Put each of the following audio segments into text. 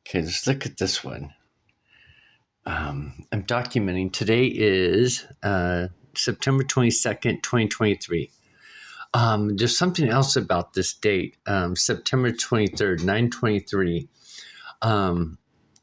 Okay, let's look at this one. I'm documenting. Today is September 22nd, 2023. There's something else about this date, September 23rd, 923.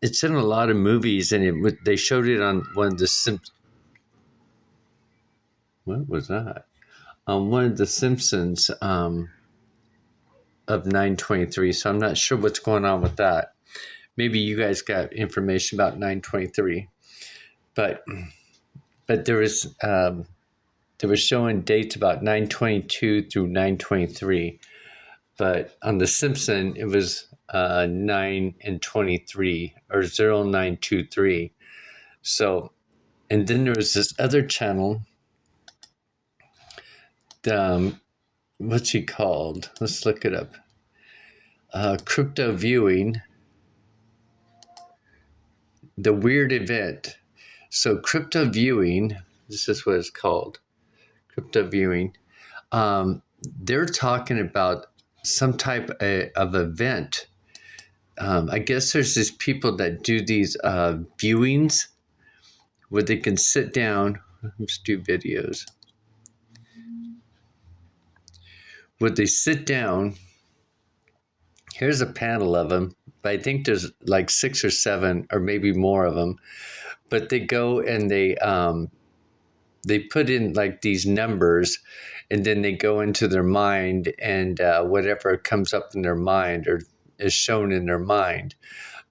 It's in a lot of movies, and they showed it on one of the what was that? On one of the Simpsons of 923. So I'm not sure what's going on with that. Maybe you guys got information about 923, but there was they were showing dates about 922 through 923, but on the Simpson it was 9 and 23 or 0923. So, and then there was this other channel. What's he called? Let's look it up. Crypto Viewing. The Weird Event. So Crypto Viewing, this is what it's called. Crypto Viewing. They're talking about some type of event. I guess there's these people that do these viewings where they can sit down. Let's do videos. Where they sit down. Here's a panel of them. But I think there's like 6 or 7 or maybe more of them. But they go and they put in like these numbers, and then they go into their mind, and whatever comes up in their mind or is shown in their mind.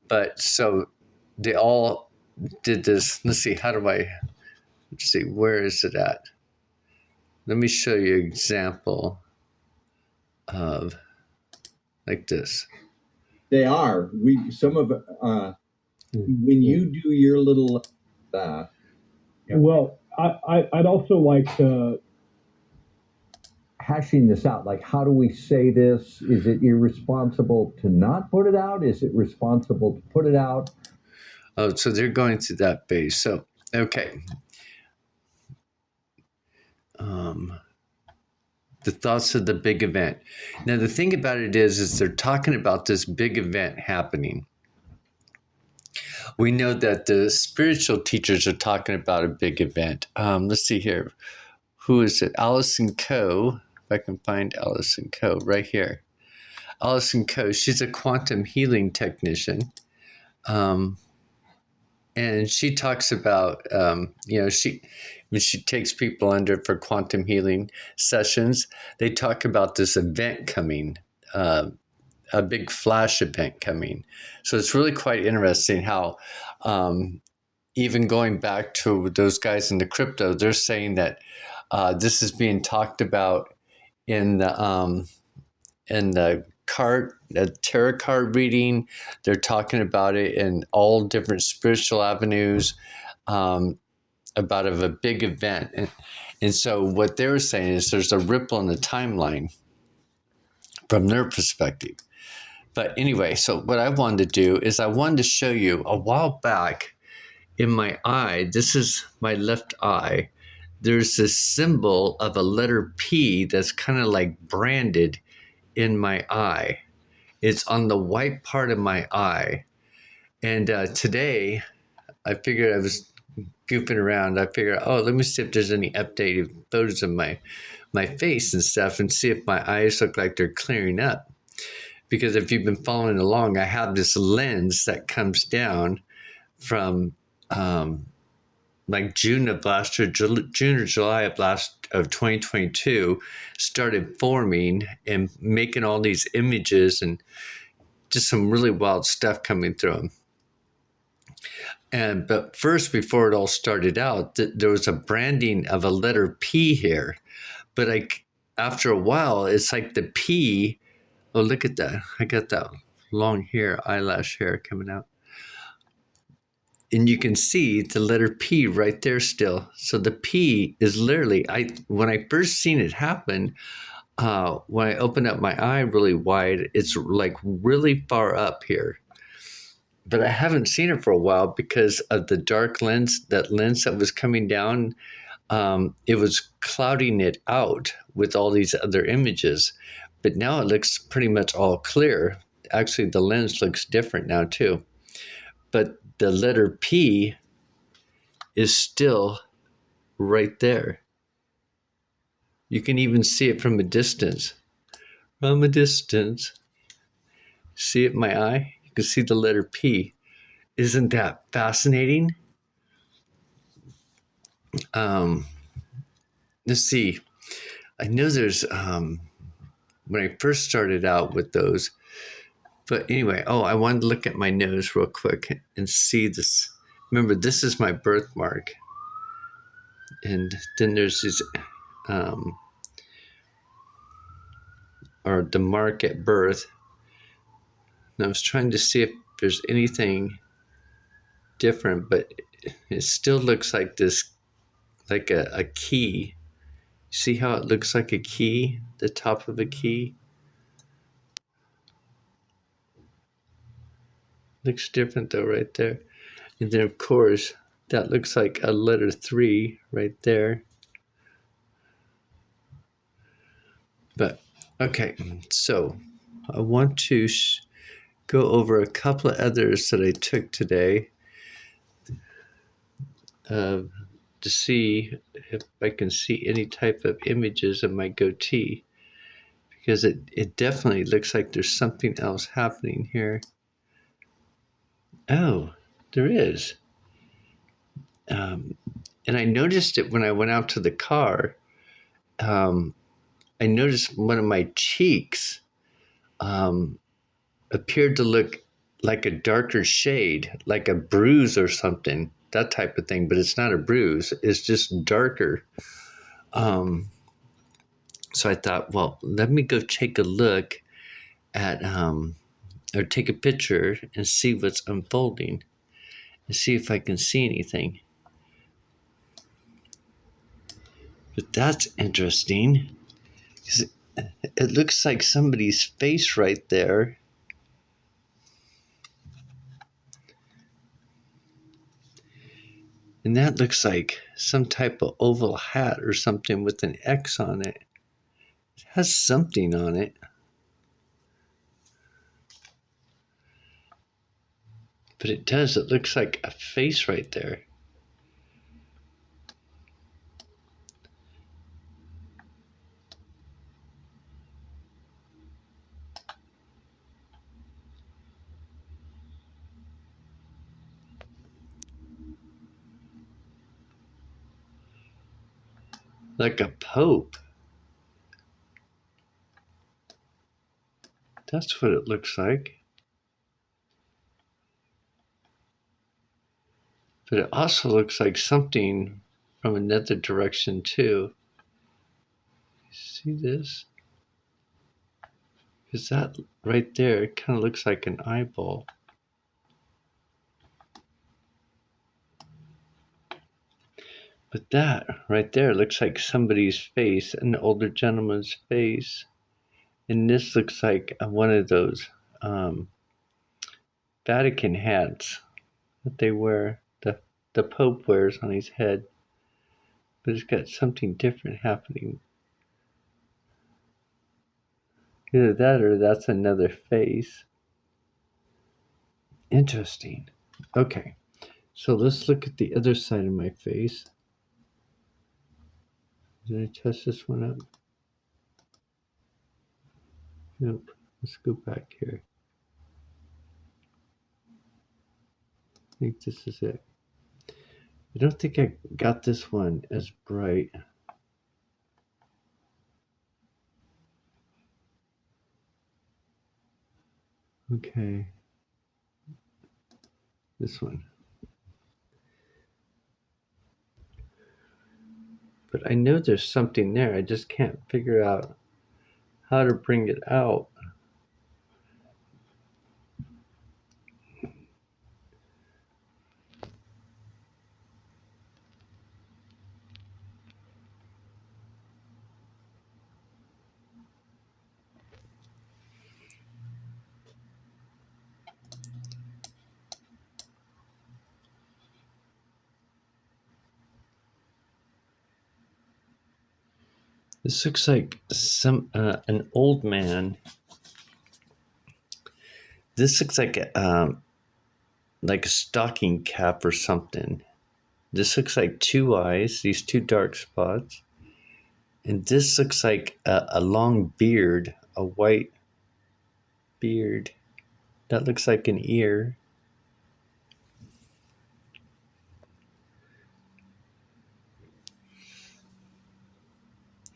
But so they all did this. Let's see, where is it at? Let me show you an example of like this. They are. When you do your little well, I'd also like to hashing this out. Like, how do we say this? Is it irresponsible to not put it out? Is it responsible to put it out? Oh, so they're going to that base. So, okay. The thoughts of the big event. Now, the thing about it is they're talking about this big event happening. We know that the spiritual teachers are talking about a big event. Let's see here. Who is it? Allison Coe. If I can find Allison Coe right here. Allison Coe. She's a quantum healing technician. And she talks about, when she takes people under for quantum healing sessions, they talk about this event coming, a big flash event coming. So it's really quite interesting how even going back to those guys in the crypto, they're saying that this is being talked about in the tarot card reading. They're talking about it in all different spiritual avenues, about a big event. And so what they were saying is there's a ripple in the timeline from their perspective. But anyway, so what I wanted to do is I wanted to show you a while back in my eye, this is my left eye, there's this symbol of a letter P that's kind of like branded in my eye. It's on the white part of my eye. And today, I figured I was goofing around. I figured, let me see if there's any updated photos of my face and stuff and see if my eyes look like they're clearing up. Because if you've been following along, I have this lens that comes down from like June of last year, June or July of 2022, started forming and making all these images and just some really wild stuff coming through them. But first, before it all started out, there was a branding of a letter P here. But after a while, it's like the P. Oh, look at that! I got that long eyelash hair coming out. And you can see the letter P right there still. So the P is literally, when I first seen it happen, when I opened up my eye really wide, it's like really far up here. But I haven't seen it for a while because of the dark lens, that was coming down. It was clouding it out with all these other images. But now it looks pretty much all clear. Actually, the lens looks different now too. but the letter P is still right there. You can even see it from a distance. From a distance. See it in my eye? You can see the letter P. Isn't that fascinating? Let's see. I know there's, when I first started out with those, but anyway, I wanted to look at my nose real quick and see this. Remember, this is my birthmark. And then there's this, or the mark at birth. And I was trying to see if there's anything different, but it still looks like this, like a key. See how it looks like a key, the top of a key? Looks different though, right there. And then of course, that looks like a letter 3 right there. But okay, so I want to go over a couple of others that I took today to see if I can see any type of images of my goatee, because it definitely looks like there's something else happening here. Oh, there is. And I noticed it when I went out to the car. I noticed one of my cheeks appeared to look like a darker shade, like a bruise or something, that type of thing. But it's not a bruise. It's just darker. So I thought, well, let me go take a look at, or take a picture and see what's unfolding and see if I can see anything. But that's interesting. It looks like somebody's face right there. And that looks like some type of oval hat or something with an X on it. It has something on it. But it does. It looks like a face right there. Like a pope. That's what it looks like. But it also looks like something from another direction too. See this? Because that right there kind of looks like an eyeball. But that right there looks like somebody's face, an older gentleman's face. And this looks like one of those Vatican hats that they wear, the Pope wears on his head. But it's got something different happening. Either that or that's another face. Interesting. Okay, so let's look at the other side of my face. Did I touch this one up? Nope. Let's go back here. I think this is it. I don't think I got this one as bright. Okay. This one. But I know there's something there. I just can't figure out how to bring it out. This looks like an old man. This looks like like a stocking cap or something. This looks like two eyes, these two dark spots. And this looks like a long beard, a white beard. That looks like an ear.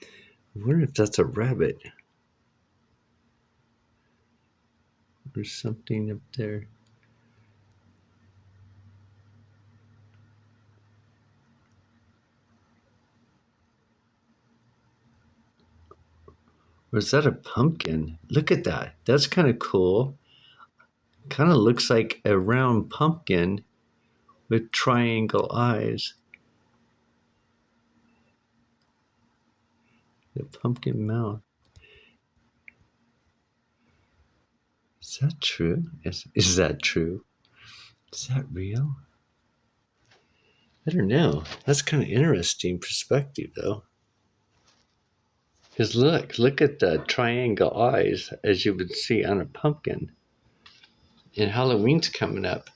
I wonder if that's a rabbit or something up there. Or is that a pumpkin? Look at that. That's kind of cool. Kind of looks like a round pumpkin with triangle eyes. The pumpkin mouth. Is that true? Is that true? Is that real? I don't know. That's kind of interesting perspective, though. Because look at the triangle eyes, as you would see on a pumpkin. And Halloween's coming up.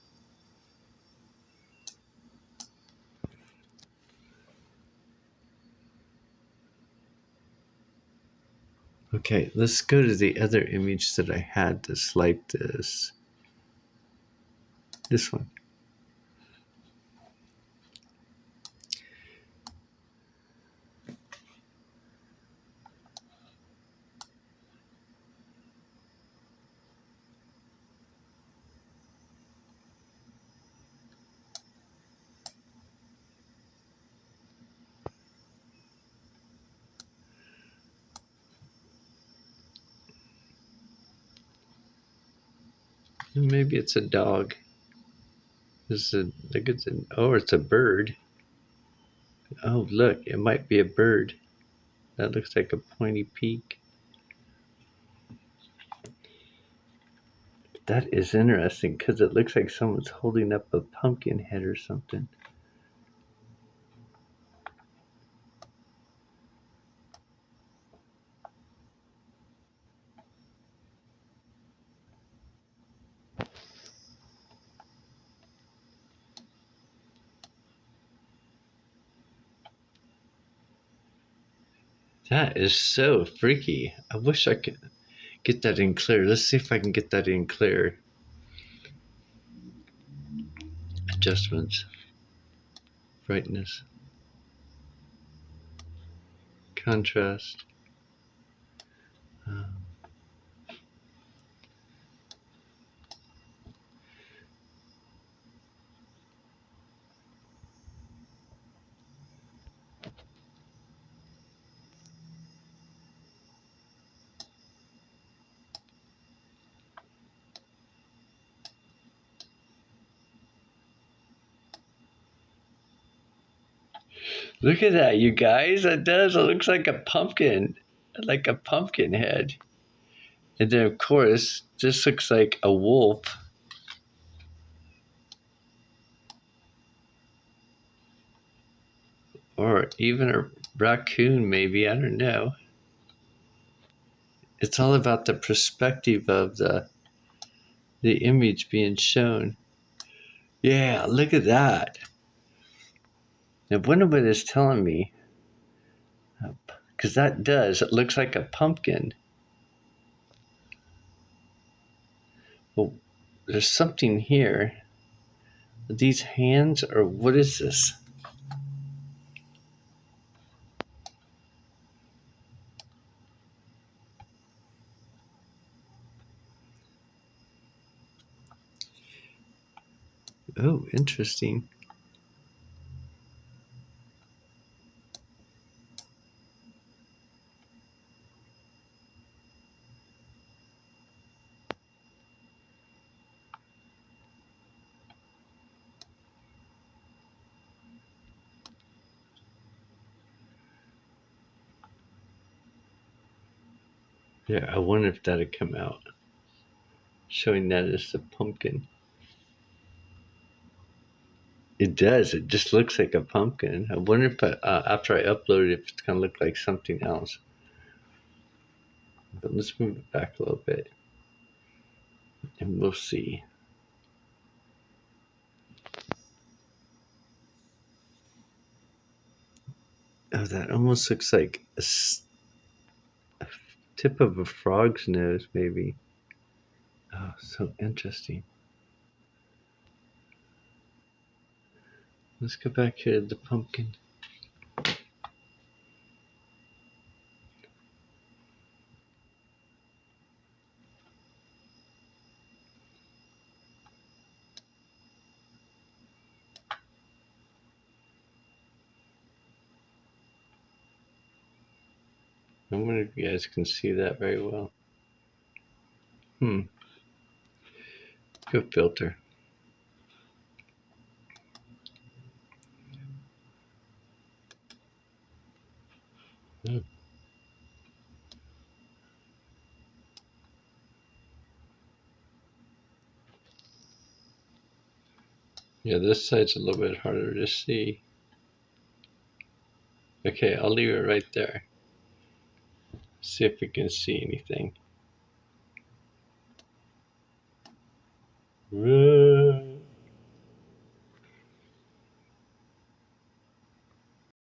Okay, let's go to the other image that I had that's like this. This one. Maybe it's a dog. It's a bird. Oh, look, it might be a bird. That looks like a pointy peak. That is interesting because it looks like someone's holding up a pumpkin head or something. That is so freaky. I wish I could get that in clear. Let's see if I can get that in clear. Adjustments. Brightness. Contrast. Look at that, you guys. It does. It looks like a pumpkin head. And then, of course, this looks like a wolf. Or even a raccoon, maybe. I don't know. It's all about the perspective of the image being shown. Yeah, look at that. I wonder what it's telling me. Because that does. It looks like a pumpkin. Well, there's something here. Are these hands, or what is this? Oh, interesting. Yeah, I wonder if that'd come out. Showing that as a pumpkin. It does. It just looks like a pumpkin. I wonder if after I upload it, if it's going to look like something else. But let's move it back a little bit. And we'll see. Oh, that almost looks like a tip of a frog's nose, maybe. Oh, so interesting. Let's go back here to the pumpkin. I wonder if you guys can see that very well. Good filter. Yeah, this side's a little bit harder to see. Okay, I'll leave it right there. See if we can see anything.